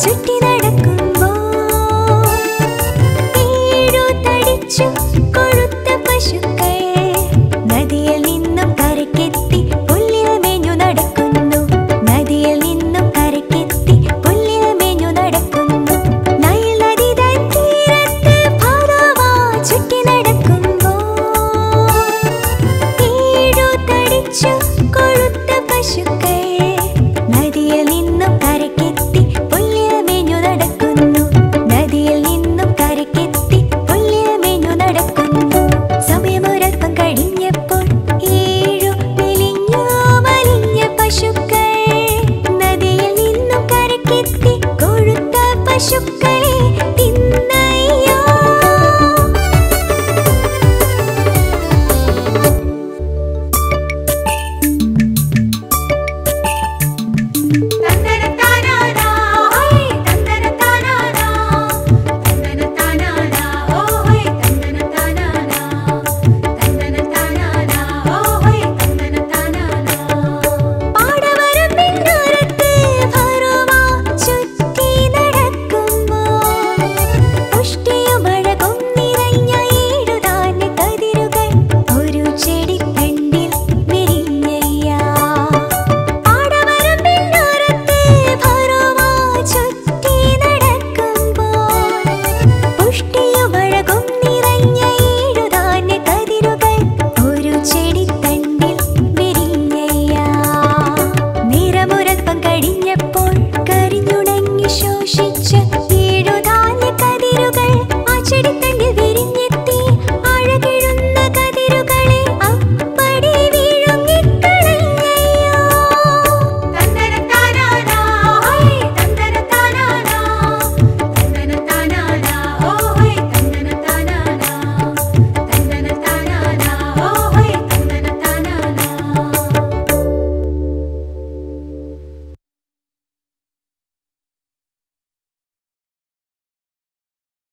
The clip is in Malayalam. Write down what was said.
ചുറ്റി നടക്കുമ്പോൾ ഏഴു തടിച്ചു കൊഴുത്ത പശുക്കൾ നദിയിൽ നിന്നും കരക്കെത്തി പുല്ലിൽ മേഞ്ഞു നടക്കുന്നു. നദിയിൽ നിന്നും കരക്കെത്തി പുല്ലിൽ മേഞ്ഞു നടക്കുന്നു. നൈൽ നദി തൻ തീരത്ത് ഭാഗമാ ചുറ്റി നടക്കുമ്പോൾ ഏഴു തടിച്ചു കൊഴുത്ത പശുക്കൾ നദിയിൽ നിന്നും കരക്കെത്തി പുല്ലിൽ മേഞ്ഞു നടക്കുന്നു. നദിയിൽ നിന്നും കരക്കെത്തി പുല്ലിൽ മേഞ്ഞു നടക്കുന്നു. സമയമൊരൽപ്പം കഴിഞ്ഞപ്പോൾ ഏഴു മെലിഞ്ഞു വലിഞ്ഞ പശുക്കൾ നദിയിൽ നിന്നും കരക്കെത്തി കൊഴുത്ത പശുക്കൾ